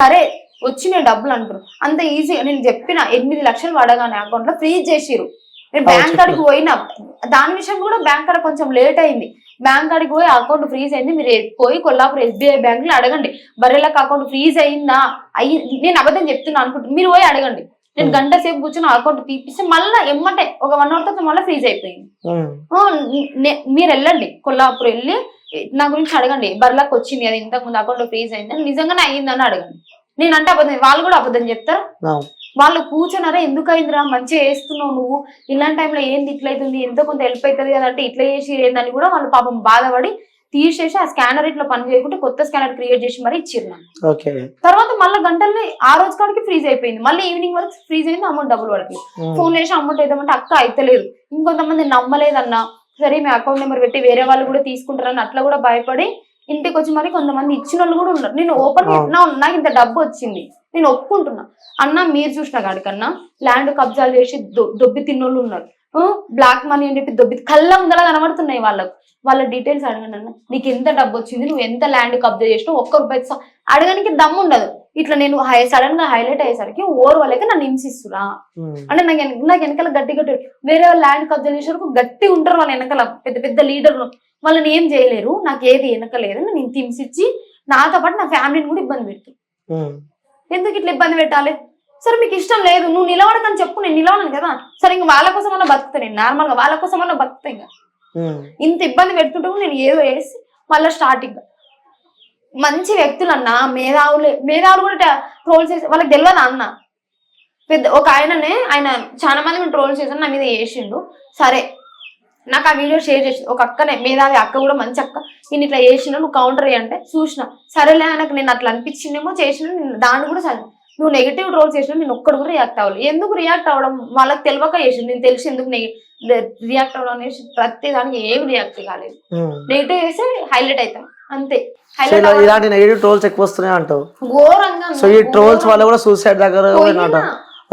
సరే వచ్చినాయి డబ్బులు అంటారు. అంత ఈజీగా నేను చెప్పిన 8 లక్షలు పడగానే అకౌంట్ లో ఫ్రీజ్ చేసిరు. నేను బ్యాంక్ కాడికి పోయినా, దాని విషయం కూడా బ్యాంక్ కాడ కొంచెం లేట్ అయింది. బ్యాంక్ కాడికి పోయి అకౌంట్ ఫ్రీజ్ అయింది, మీరు పోయి కొల్లాపూర్ SBI బ్యాంక్ లో అడగండి, బర్రెలకు అకౌంట్ ఫ్రీజ్ అయిందా నేను అబద్ధం చెప్తున్నా అనుకుంటున్నా, మీరు పోయి అడగండి. నేను గంట సేపు కూర్చొని అకౌంట్ తీపిస్తే మళ్ళీ ఎమ్మటే ఒక 1 hour తర్వాత మళ్ళీ ఫ్రీజ్ అయిపోయింది. మీరు వెళ్ళండి కొల్లాపూర్ వెళ్ళి నా గురించి అడగండి, బర్రెలకు వచ్చింది అది ఇంతకు ముందు అకౌంట్ ఫ్రీజ్ అయింది నిజంగానే అయ్యిందని అడగండి. నేను అంటే అబద్ధం, వాళ్ళు కూడా అబద్ధం చెప్తారు. వాళ్ళు కూర్చున్నారా ఎందుకు అయిందిరా మంచిగా వేస్తున్నావు నువ్వు, ఇలాంటి టైంలో ఏంది ఇట్లా అవుతుంది, ఎంతో కొంత హెల్ప్ అవుతుంది కదంటే ఇట్లా చేసి ఏందని కూడా వాళ్ళు పాపం బాధపడి తీసేసి ఆ స్కానర్ ఇట్లా పని చేయకుంటే కొత్త స్కానర్ క్రియేట్ చేసి మరి ఇచ్చిర్రు. తర్వాత మళ్ళీ గంటల్ని ఆ రోజు కాడికి ఫ్రీజ్ అయిపోయింది, మళ్ళీ ఈవినింగ్ వరకు ఫ్రీజ్ అయింది, అమౌంట్ డబ్బులు పడుతుంది. ఫోన్ చేసి అమౌంట్ వేద్దామంటే అక్క అయితలేదు, ఇంకొంతమంది నమ్మలేదన్నా సరే మీ అకౌంట్ నెంబర్ పెట్టి వేరే వాళ్ళు కూడా తీసుకుంటారని అట్లా కూడా భయపడి ఇంటికి వచ్చి మరి కొంతమంది ఇచ్చిన వాళ్ళు కూడా ఉన్నారు. నేను ఓపెన్ పెట్టినా నాకు ఇంత డబ్బు వచ్చింది నేను ఒప్పుకుంటున్నా అన్న, మీరు చూసిన కాడికన్నా ల్యాండ్ కబ్జాలు చేసి దొబ్బి తిన్నోళ్ళు ఉన్నారు, బ్లాక్ మనీ అని చెప్పి దొబ్బి కళ్ళ ముందలా కనబడుతున్నాయి వాళ్ళకు. వాళ్ళ డీటెయిల్స్ అడగండి అన్న, నీకు ఎంత డబ్బు వచ్చింది, నువ్వు ఎంత ల్యాండ్ కబ్జా చేసినావు, ₹1 అడగడానికి దమ్ము ఉండదు. ఇట్లా నేను సడన్ గా హైలైట్ అయ్యేసరికి వాళ్ళకి నన్ను హింసిస్తురా అంటే నాకు వెనకాల గట్టి వేరే వాళ్ళు ల్యాండ్ కబ్జా చేసేందుకు గట్టి ఉంటారు వాళ్ళ వెనకాల పెద్ద పెద్ద లీడర్లు, వాళ్ళని ఏం చేయలేరు, నాకు ఏది వెనకలేదు, నేను హింసించి నాతో పాటు నా ఫ్యామిలీని కూడా ఇబ్బంది పెడుతుంది. ఎందుకు ఇట్లా ఇబ్బంది పెట్టాలి? సరే మీకు ఇష్టం లేదు నువ్వు నిలవడకని చెప్పు, నేను నిలవను కదా, సరే ఇంక వాళ్ళ కోసం అన్నా బతుకుతా, నేను నార్మల్ గా వాళ్ళ కోసం అన్నా బతుకుతా. ఇంకా ఇంత ఇబ్బంది పెడుతుంటే నేను ఏదో వేసి మళ్ళీ స్టార్టింగ్ మంచి వ్యక్తులు అన్న, మేధావులు కూడా ట్రోల్ చేసి వాళ్ళకి తెలియదు అన్న. పెద్ద ఒక ఆయన చాలా మంది మేము ట్రోల్ చేసాను, నా మీద చేసిండు. సరే నాకు ఆ వీడియో షేర్ చేసి ఒక అక్కనే మేధావి అక్క కూడా మంచి అక్క, నేను ఇట్లా చేసిన నువ్వు కౌంటర్ అంటే చూసిన, సరేలే ఆయనకు నేను అట్లా అనిపించిందేమో చేసిన, దాన్ని కూడా సరే నువ్వు నెగిటివ్ ట్రోల్ చేసినా నేను ఒక్కడు కూడా రియాక్ట్ అవ్వాలి. ఎందుకు రియాక్ట్ అవ్వడం, వాళ్ళకి తెలియక చేసింది, నేను తెలిసి ఎందుకు రియాక్ట్ అవ్వడం అనేసి ప్రతి దానికి ఏమి రియాక్ట్ కాలేదు. నెగిటివ్ చేస్తే హైలైట్ అవుతాం అంతే. ఇలాంటి నెగిటివ్ ట్రోల్స్ ఎక్కువ వస్తున్నాయి అంటావు, ఘోరంగా. సో ఈ ట్రోల్స్ వల్ల కూడా సూసైడ్ దగ్గర.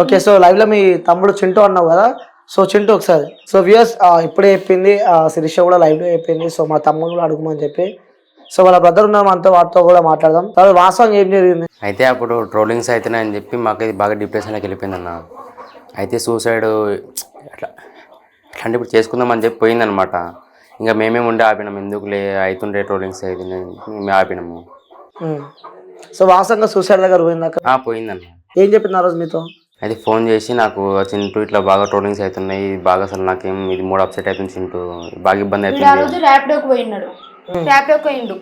ఓకే, సో లైవ్ లో మీ తమ్ముడు చింటూ అన్నావు కదా, సో చింటూ ఒకసారి. సో వ్యూయర్స్ ఇప్పుడే చెప్పింది శిరీష కూడా లైవ్ లో చెప్పింది, సో మా తమ్ముడు కూడా అడుగుమని చెప్పి, సో వాళ్ళ బ్రదర్ ఉన్నారు మనతో, వాటితో కూడా మాట్లాడదాం. తర్వాత వాస్తవం ఏం జరిగింది అయితే అప్పుడు ట్రోలింగ్స్ అవుతున్నాయని చెప్పి మాకు ఇది బాగా డిప్రెషన్లోకి వెళ్ళిపోయింది అన్న. అయితే సూసైడ్ అట్లా అంటే ఇప్పుడు చేసుకుందామని చెప్పి పోయిందనమాట. ఇంకా మేమేమి ఉండే ఆపినాము, ఎందుకులే అవుతుండే ట్రోలింగ్స్ అయితే మేము ఆపినాము. సో వాస్తవంగా సూసైడ్ దగ్గర పోయిందాక పోయిందన్న. ఏం చెప్పింది ఆ రోజు మీతో? అయితే ఫోన్ చేసి నాకు చింటూ ఇట్లా బాగా ట్రోలింగ్స్ అవుతున్నాయి, బాగా అసలు నాకేం ఇది మూడు అప్సెట్ అవుతుంది చింటూ, బాగా ఇబ్బంది అవుతుంది. ర్యాపిడోకి పోయినాడు, ర్యాపిడోకి పోయిండు.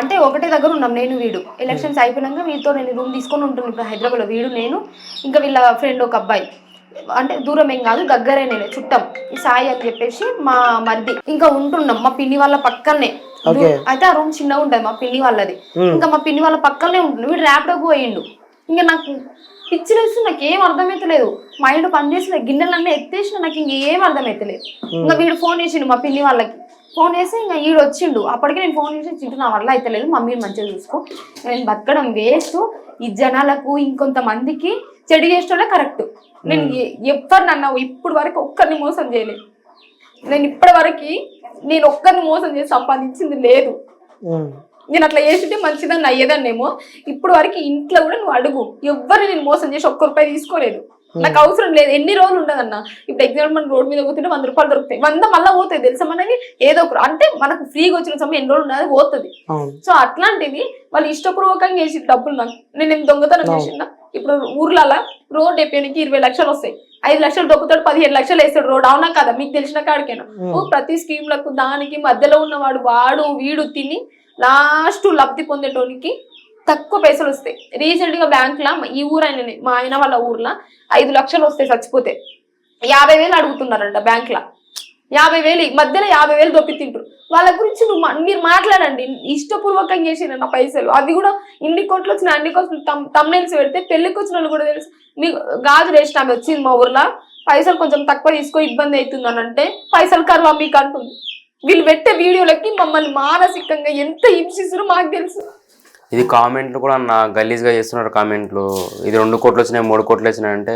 అంటే ఒకటే దగ్గర ఉన్నాం నేను వీడు. ఎలక్షన్స్ అయిపోయినాక వీటితో నేను రూమ్ తీసుకొని ఉంటున్నాను ఇప్పుడు హైదరాబాద్ లో. వీడు నేను ఇంకా వీళ్ళ ఫ్రెండ్ ఒక అబ్బాయి, అంటే దూరం ఏం కాదు దగ్గరే, నేను చుట్టం ఈ సాయి అని చెప్పేసి మా మరిది. ఇంకా ఉంటున్నాం మా పిన్ని వాళ్ళ పక్కనే. అయితే ఆ రూమ్ చిన్నగా ఉంటుంది మా పిన్ని వాళ్ళది, ఇంకా మా పిన్ని వాళ్ళ పక్కనే ఉంటున్నాం. వీడు ర్యాపిడోకి పోయిండు. ఇంకా నాకు పిచ్చిలేసి నాకు ఏం అర్థమైతలేదు, మైండ్ పనిచేసిన గిన్నెలన్నీ ఎత్తేసిన, నాకు ఇంకేం అర్థమైతలేదు. ఇంకా వీడు ఫోన్ చేసిండు మా పిన్ని వాళ్ళకి, ఫోన్ చేసి ఇంకా వీడు వచ్చిండు. అప్పటికే నేను ఫోన్ చేసి చింటూ నా వల్ల అయితలేదు, మమ్మీని మంచిగా చూసుకో, నేను బతకడం వేస్ట్, ఈ జనాలకు ఇంకొంతమందికి చెడు చేసేటోళ్ళే కరెక్ట్. నేను ఎవరిని అన్నావు ఇప్పుడు వరకు ఒక్కరిని మోసం చేయలేదు, నేను ఇప్పటి వరకు నేను ఒక్కరిని మోసం చేసి సంపాదించింది లేదు. నేను అట్లా చేసింటే మంచిదని అయ్యేదాన్నేమో. ఇప్పుడు వరకు ఇంట్లో కూడా నువ్వు అడుగు, ఎవరిని నేను మోసం చేసి ₹1 తీసుకోలేదు, నాకు అవసరం లేదు. ఎన్ని రోజులు ఉండదన్న, ఇప్పుడు ఎగ్జాంపుల్ మనం రోడ్ మీద పోతుంటే ₹100 దొరుకుతాయి, 100 మళ్ళీ పోతాయి తెలుసా మనకి, ఏదో ఒక అంటే మనకు ఫ్రీగా వచ్చిన సమయం ఎన్ని రోజులు ఉన్నది పోతుంది. సో అట్లాంటిది వాళ్ళు ఇష్టపూర్వకంగా చేసి డబ్బులు నాకు నేను దొంగతనం చేసిన. ఇప్పుడు ఊర్లలో రోడ్ వేయడానికి 20 లక్షలు వస్తాయి, 5 లక్షలు దొక్కుతాడు, 15 లక్షలు వేస్తాడు రోడ్, అవునా కదా? మీకు తెలిసిన కాడికేనా? ప్రతి స్కీమ్లకు దానికి మధ్యలో ఉన్నవాడు వాడు వీడు తిని లాస్ట్ లబ్ధి పొందేటోనికి తక్కువ పైసలు వస్తాయి. రీసెంట్ గా బ్యాంక్ లా ఈ ఊరైన మా ఆయన వాళ్ళ ఊర్లో 5 లక్షలు వస్తాయి, చచ్చిపోతే 50,000 అడుగుతున్నారంట బ్యాంక్ లా. 50,000 మధ్యలో 50,000 దొప్పి తింటారు. వాళ్ళ గురించి మీరు మాట్లాడండి, ఇష్టపూర్వకంగా చేసిన నా పైసలు అవి కూడా ఇన్ని కోట్లు వచ్చిన అన్ని కోట్లు తమ్నైల్స్ పెడితే పెళ్లికి వచ్చిన వాళ్ళు కూడా తెలుసు. మీకు గాజు రేషన్ ఆమె వచ్చింది మా ఊర్లో, పైసలు కొంచెం తక్కువ తీసుకో ఇబ్బంది అవుతుంది అని అంటే పైసలు కరువా మీకు అంటుంది. వీళ్ళు పెట్టే వీడియోలకి మమ్మల్ని మానసికంగా ఎంత హింసిస్తారో మాకు తెలుసు. ఇది కామెంట్లు కూడా అన్న గలీజ్గా చేస్తున్నారు కామెంట్లు, ఇది 2 కోట్లు వచ్చినాయి 3 కోట్లు వచ్చినాయి అంటే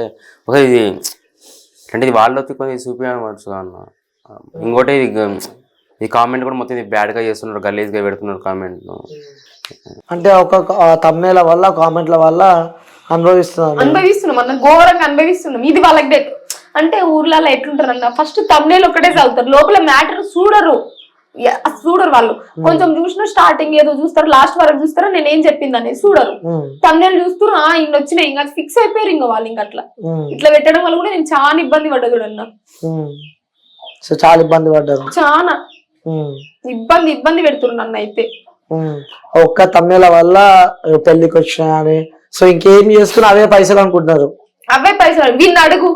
ఇది అంటే ఇది వాళ్ళు కొంచెం చూపించవచ్చు అన్న. ఇంకోటి ఇది కామెంట్ కూడా మొత్తం ఇది బ్యాడ్గా చేస్తున్నారు, గలీజ్గా పెడుతున్నారు కామెంట్లు. అంటే ఒక తమ్నేల వల్ల కామెంట్ల వల్ల అనుభవిస్తున్నారు. అనుభవిస్తున్నాం అన్న, ఘోరంగా అనుభవిస్తున్నాం. ఇది వాళ్ళకి అంటే ఊర్లలో ఎట్లుంటారు అన్న, ఫస్ట్ తమ్నేల్ ఒకటే చదువుతారు, లోపల మ్యాటర్ చూడరు వాళ్ళు. కొంచెం చూసినా స్టార్టింగ్ ఏదో చూస్తారు, లాస్ట్ వరకు చూస్తారా నేను ఏం చెప్పింది అనేది చూడరు. తమ్నేల్ చూస్తారు, ఇన్ని వచ్చినాయి ఇంకా ఫిక్స్ అయిపోయారు ఇంకా వాళ్ళు. ఇంకా ఇట్లా పెట్టడం వల్ల కూడా నేను చాలా ఇబ్బంది పడ్డా చూడన్నా. సో చాలా ఇబ్బంది పడ్డారు, చాలా ఇబ్బంది పెడుతున్నారు నన్ను అయితే. ఒక్క తమ్నేల వల్ల పెళ్లికి వచ్చినా సో ఇంకేం చేసుకుని అవే పైసలు అనుకుంటున్నారు. అవే పైసలు వీడిని అడుగు,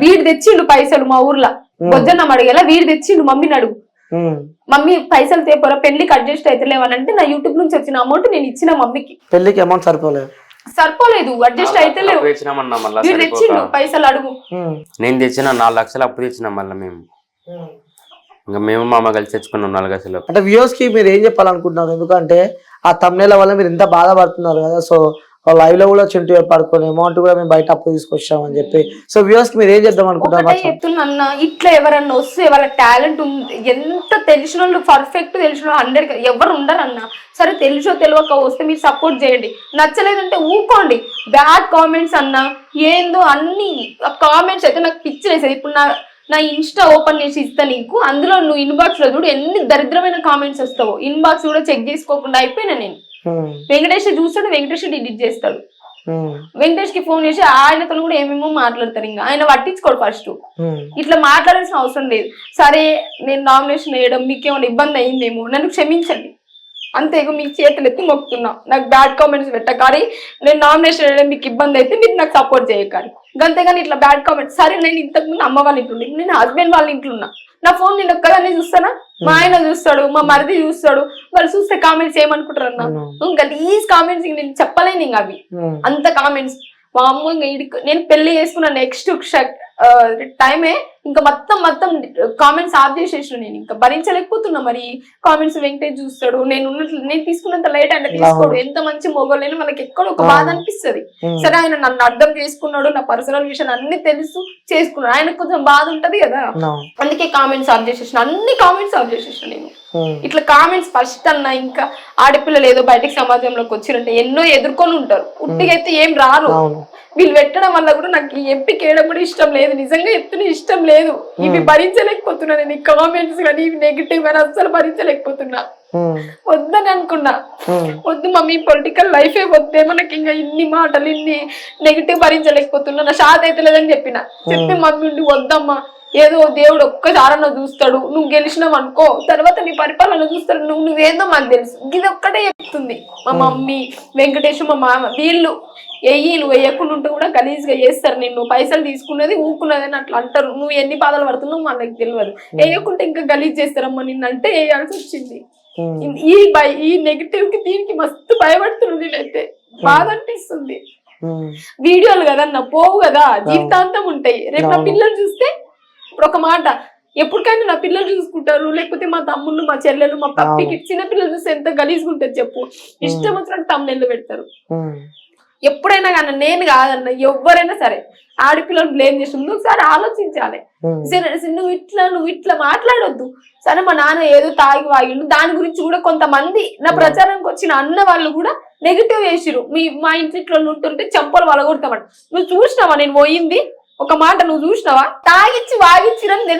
వీడు తెచ్చిండు పైసలు మా ఊర్లో బొజ్జన్న అడిగేలా, వీడు తెచ్చిండు మమ్మీని అడుగు, మమ్మీ పైసలు తేపోరా పెళ్లికి అడ్జస్ట్ అయితే లేవనంటే నా యూట్యూబ్ నుంచి వచ్చిన అమౌంట్ నేను ఇచ్చిన మమ్మీకి. పెళ్లికి అమౌంట్ సరిపోలేదు, అడ్జస్ట్ అయితే లేవు, వీడు తెచ్చిండు పైసలు అడుగు. నేను తెచ్చిన 4 లక్షలు అప్పు తెచ్చినాం మళ్ళీ మేము. ఇంకా మేము మా అమ్మ కలిసి తెచ్చుకున్నాం 4 లక్షలు. అంటే వ్యూవర్స్ కి మీరు ఏం చెప్పాలనుకుంటున్నారు? ఎందుకంటే ఆ తమ్నేల వల్ల మీరు ఇంత బాధపడుతున్నారు కదా, సో లైవ్ లో కూడా చింటూ పడుకుని అమౌంట్ కూడా మేము బయట అప్పు తీసుకొచ్చామని చెప్పి, సో వ్యూవర్స్ కి మీరు ఏం చేద్దాం అనుకుంటున్నారు? చెప్తున్నా, ఇట్లా ఎవరన్నా వస్తే వాళ్ళ టాలెంట్ ఉంది, ఎంత తెలిసిన వాళ్ళు పర్ఫెక్ట్ తెలిసిన 100 ఎవరు ఉండరు అన్న. సరే తెలుసో తెలియక వస్తే మీరు సపోర్ట్ చేయండి, నచ్చలేదంటే ఊకోండి. బ్యాడ్ కామెంట్స్ అన్న ఏందో అన్ని కామెంట్స్ అయితే నాకు పిచ్చిలేసేది. ఇప్పుడు నా ఇన్స్టా ఓపెన్ చేసి ఇస్తా నీకు, అందులో నువ్వు ఇన్బాక్స్ లో చూడు ఎన్ని దరిద్రమైన కామెంట్స్ వస్తావో. ఇన్బాక్స్ కూడా చెక్ చేసుకోకుండా అయిపోయినా నేను. వెంకటేష్ చూస్తాడు, వెంకటేష్ డిలీట్ చేస్తాడు. వెంకటేష్ కి ఫోన్ చేసి ఆయనతో కూడా ఏమేమో మాట్లాడతారు, ఇంకా ఆయన పట్టించుకోడు. ఫస్ట్ ఇట్లా మాట్లాడాల్సిన అవసరం లేదు. సరే నేను నామినేషన్ వేయడం మీకేమైనా ఇబ్బంది అయిందేమో, నన్ను క్షమించండి అంతే. మీకు చేతులు ఎత్తి మొక్కుతున్నా, నాకు బ్యాడ్ కామెంట్స్ పెట్టకారి, నేను నామినేషన్ వేయడం మీకు ఇబ్బంది అయితే మీరు నాకు సపోర్ట్ చేయకారి. అంతేగాని ఇట్లా బ్యాడ్ కామెంట్స్. సరే నేను ఇంతకుముందు అమ్మ వాళ్ళ ఇంట్లో, నేను హస్బెండ్ వాళ్ళ ఇంట్లో ఉన్నా, నా ఫోన్ నేను ఒక్కదాన్ని చూస్తానా, మా ఆయన చూస్తాడు, మా మరిది చూస్తాడు, వాళ్ళు చూస్తే కామెంట్స్ ఏమనుకుంటారు అన్న. ఇంకా ఈ కామెంట్స్ నేను చెప్పలేను, ఇంకా అవి అంత కామెంట్స్. మా అమ్మ ఇంకా నేను పెళ్లి చేసుకున్న నెక్స్ట్ టైమే ఇంకా మొత్తం కామెంట్స్ ఆఫ్ చేసేసిన. నేను ఇంకా భరించలేకపోతున్నా. మరి కామెంట్స్ వెంకటేష్ చూస్తాడు, నేను తీసుకున్నంత లేట్ ఆయన తీసుకోడు. ఎంత మంచి మొగోళ్ళైనా మనకి ఎక్కడో ఒక బాధ అనిపిస్తుంది. సరే ఆయన నన్ను అర్థం చేసుకున్నాడు, నా పర్సనల్ విషయాలు అన్ని తెలుసు చేసుకున్నాడు, ఆయనకు కొంచెం బాధ ఉంటది కదా, అందుకే కామెంట్స్ ఆఫ్ చేసేసిన. అన్ని కామెంట్స్ ఆఫ్ చేసేసిన నేను. ఇట్లా కామెంట్స్ ఫస్ట్ అన్న, ఇంకా ఆడపిల్లలు ఏదో బయటకు సమాజంలోకి వచ్చిరంటే ఎన్నో ఎదుర్కొని ఉంటారు, ఉట్టిగైతే ఏం రారు. వీళ్ళు పెట్టడం వల్ల కూడా నాకు ఈ ఎంపిక వేయడం కూడా ఇష్టం లేదు, నిజంగా చెప్తున్నా ఇష్టం లేదు. ఇవి భరించలేకపోతున్నా నేను, ఈ కామెంట్స్ కానీ ఇవి నెగిటివ్ కానీ అస్సలు భరించలేకపోతున్నా. వద్దని అనుకున్నా, వద్దు మమ్మీ పొలిటికల్ లైఫే వద్దే మనకి, ఇంకా ఇన్ని మాటలు ఇన్ని నెగిటివ్ భరించలేకపోతున్నా, నా షాద్ అయితే లేదని చెప్పిన. చెప్పి మమ్మీ ఉండి వద్దమ్మా, ఏదో దేవుడు ఒక్కసారన్నా చూస్తాడు, నువ్వు గెలిచినావు అనుకో తర్వాత నీ పరిపాలన చూస్తాడు, నువ్వేందో మాకు తెలుసు. ఇది ఒక్కటే చెప్తుంది మా మమ్మీ, వెంకటేష్, మా మామ. వీళ్ళు నువ్వు వేయకుండా ఉంటే కూడా గలీజ్గా చేస్తారు, నేను పైసలు తీసుకున్నది ఊకున్నది అని అట్లా అంటారు. నువ్వు ఎన్ని బాధలు పడుతున్నావు మనకు తెలియదు, వేయకుంటే ఇంకా గలీజ్ చేస్తారమ్మా నిన్నంటే వేయాల్సి వచ్చింది. ఈ నెగిటివ్ కి దీనికి మస్తు భయపడుతున్నాను నేనైతే, బాధ అనిపిస్తుంది. వీడియోలు కదన్నా పోవు కదా, జీవితాంతం ఉంటాయి. రేపు నా పిల్లలు చూస్తే ఇప్పుడు ఒక మాట, ఎప్పటికైనా నా పిల్లలు చూసుకుంటారు, లేకపోతే మా తమ్ముళ్ళు, మా చెల్లెలు, మా పప్పికి చిన్న పిల్లలు చూస్తే ఎంత గలీజ్గా ఉంటుంది చెప్పు. ఇష్టం వచ్చినట్టు తమ్ముళ్ళు పెడతారు. ఎప్పుడైనా కానీ నేను కాదన్న, ఎవరైనా సరే ఆడపిల్లలు బ్లేమ్ చేసి ముందు ఒకసారి ఆలోచించాలి. నువ్వు ఇట్లా మాట్లాడొద్దు. సరే మా నాన్న ఏదో తాగి వాగిండు, దాని గురించి కూడా కొంతమంది నా ప్రచారానికి వచ్చిన అన్న వాళ్ళు కూడా నెగిటివ్ చేసిరు. మా ఇంట్లో ఉంటుంటే చెంపలు వలగొడతామట. నువ్వు చూసినావా నేను పోయింది? ఒక మాట నువ్వు చూసినావా? తాగిచ్చి వాగిచ్చిరని